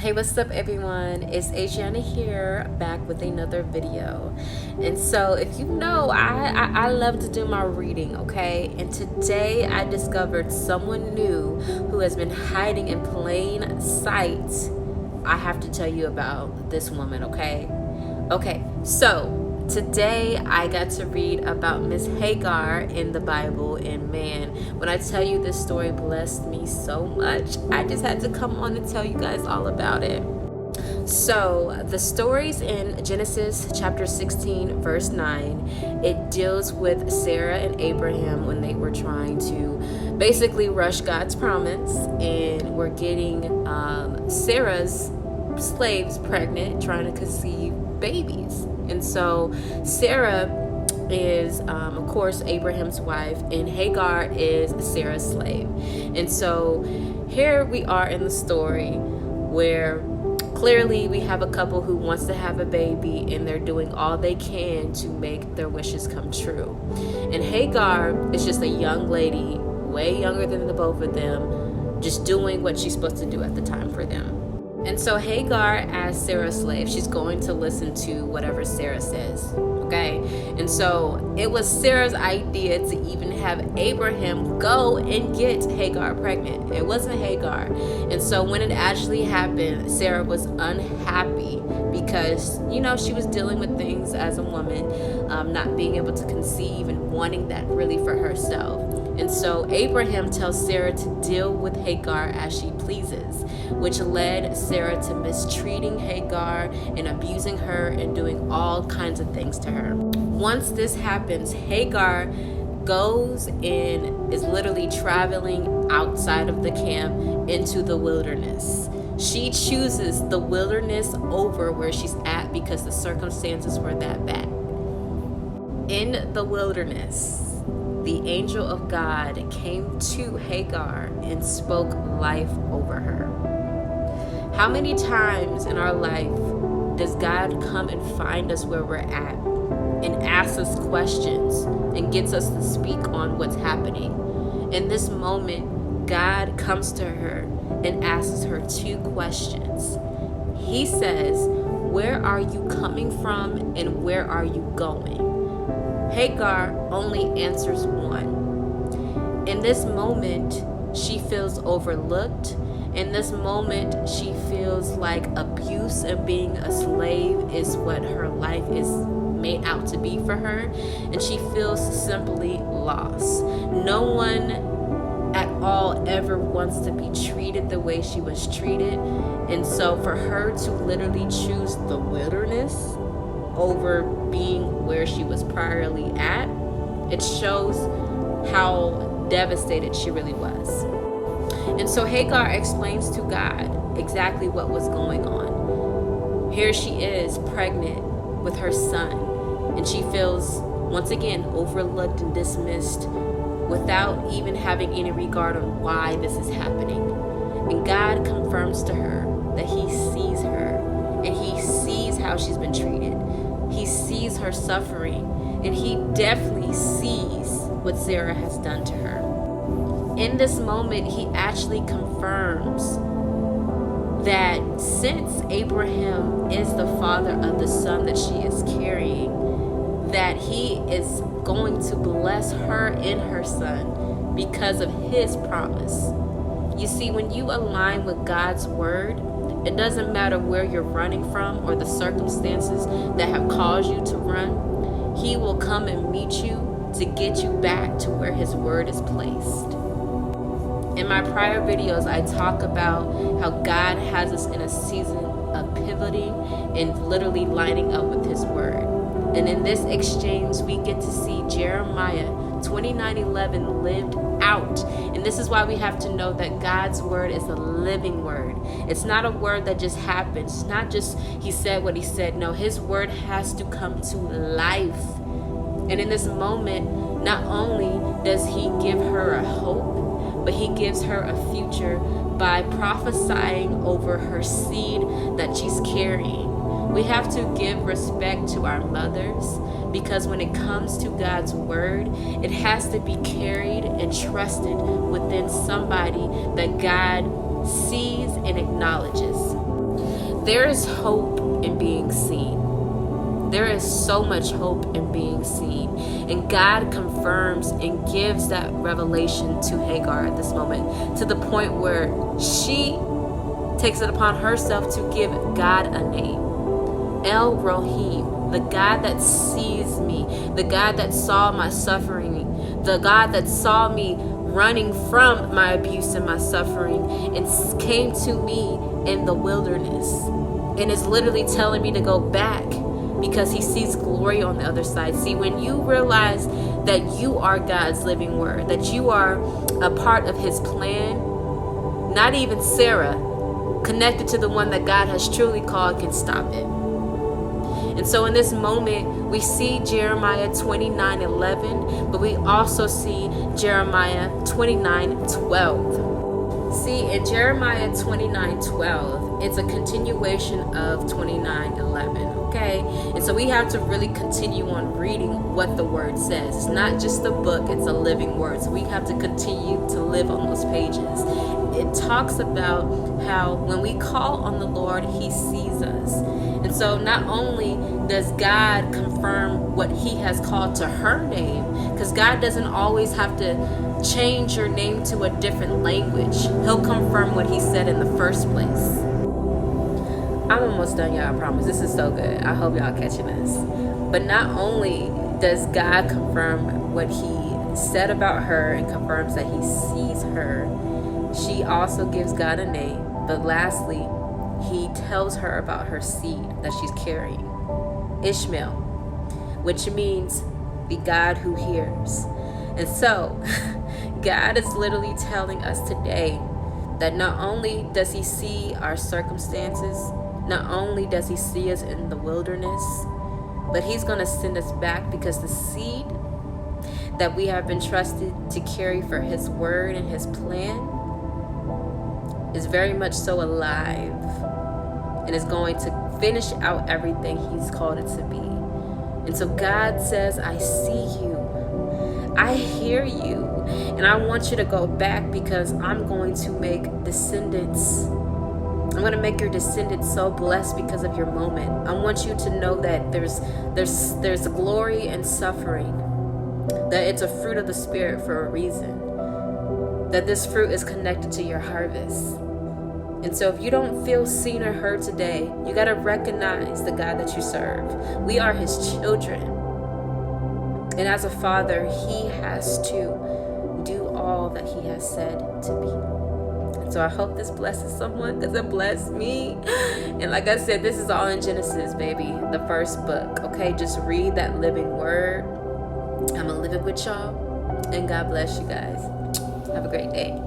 Hey, what's up everyone? It's Adriana here, back with another video. And so if you know, I love to do my reading, okay? And today I discovered someone new who has been hiding in plain sight. I have to tell you about this woman, okay? Okay, so today I got to read about Miss Hagar in the Bible, and man, when I tell you this story blessed me so much, I just had to come on and tell you guys all about it. So the story's in Genesis chapter 16 verse 9. It deals with Sarah and Abraham when they were trying to basically rush God's promise and were getting Sarah's slaves pregnant, trying to conceive babies. And so Sarah is of course Abraham's wife, and Hagar is Sarah's slave. And so here we are in the story where clearly we have a couple who wants to have a baby, and they're doing all they can to make their wishes come true. And Hagar is just a young lady, way younger than the both of them, just doing what she's supposed to do at the time for them. And so Hagar, as Sarah's slave, she's going to listen to whatever Sarah says, okay? And so it was Sarah's idea to even have Abraham go and get Hagar pregnant. It wasn't Hagar. And so when it actually happened, Sarah was unhappy because, you know, she was dealing with things as a woman, not being able to conceive and wanting that really for herself. And so Abraham tells Sarah to deal with Hagar as she pleases, which led Sarah to mistreating Hagar and abusing her and doing all kinds of things to her. Once this happens, Hagar goes and is literally traveling outside of the camp into the wilderness. She chooses the wilderness over where she's at because the circumstances were that bad. In the wilderness, the angel of God came to Hagar and spoke life over her. How many times in our life does God come and find us where we're at and ask us questions and gets us to speak on what's happening? In this moment, God comes to her and asks her two questions. He says, "Where are you coming from and where are you going?" Hagar only answers one. In this moment, she feels overlooked. In this moment, she feels like abuse and being a slave is what her life is made out to be for her. And she feels simply lost. No one at all ever wants to be treated the way she was treated. And so for her to literally choose the wilderness over being where she was priorly at, it shows how devastated she really was. And so Hagar explains to God exactly what was going on. Here she is pregnant with her son, and she feels once again overlooked and dismissed without even having any regard on why this is happening. And God confirms to her that he sees her and he sees how she's been treated. He sees her suffering, and he definitely sees what Sarah has done to her. In this moment, he actually confirms that since Abraham is the father of the son that she is carrying, that he is going to bless her and her son because of his promise. You see, when you align with God's word, it doesn't matter where you're running from or the circumstances that have caused you to run. He will come and meet you to get you back to where his word is placed. In my prior videos, I talk about how God has us in a season of pivoting and literally lining up with his word. And in this exchange, we get to see Jeremiah 29:11 lived out. And this is why we have to know that God's word is a living word. It's not a word that just happens. It's not just he said what he said. No, his word has to come to life. And in this moment, not only does he give her a hope, but he gives her a future by prophesying over her seed that she's carrying. We have to give respect to our mothers, because when it comes to God's word, it has to be carried and trusted within somebody that God sees and acknowledges. there is hope in being seen. There is so much hope in being seen. And God confirms and gives that revelation to Hagar at this moment, to the point where she takes it upon herself to give God a name. El Rohim, the God that sees me, the God that saw my suffering, the God that saw me running from my abuse and my suffering and came to me in the wilderness and is literally telling me to go back because he sees glory on the other side. See, when you realize that you are God's living word, that you are a part of his plan, not even Sarah, connected to the one that God has truly called, can stop it. And so in this moment, we see Jeremiah 29:11, but we also see Jeremiah 29:12. See, in Jeremiah 29:12, it's a continuation of 29:11, okay? And so we have to really continue on reading what the word says. It's not just a book, it's a living word. So we have to continue to live on those pages. It talks about how when we call on the Lord, he sees us. And so not only does God confirm what he has called to her name, because God doesn't always have to change your name to a different language. He'll confirm what he said in the first place. I'm almost done, y'all, I promise. This is so good. I hope y'all catching this. But not only does God confirm what he said about her and confirms that he sees her, she also gives God a name. But lastly, he tells her about her seed that she's carrying, Ishmael, which means the God who hears. And so God is literally telling us today that not only does he see our circumstances, not only does he see us in the wilderness, but he's going to send us back, because the seed that we have been trusted to carry for his word and his plan is very much so alive and is going to finish out everything he's called it to be. And so God says, I see you, I hear you, and I want you to go back, because I'm going to make descendants. I'm going to make your descendants so blessed because of your moment. I want you to know that there's glory and suffering, that it's a fruit of the Spirit for a reason, that this fruit is connected to your harvest. And so if you don't feel seen or heard today, you got to recognize the God that you serve. We are his children. And as a father, he has to do all that he has said to be. And so I hope this blesses someone, because it blessed me. And like I said, this is all in Genesis, baby, the first book. Okay, just read that living word. I'm going to live it with y'all. And God bless you guys. Have a great day.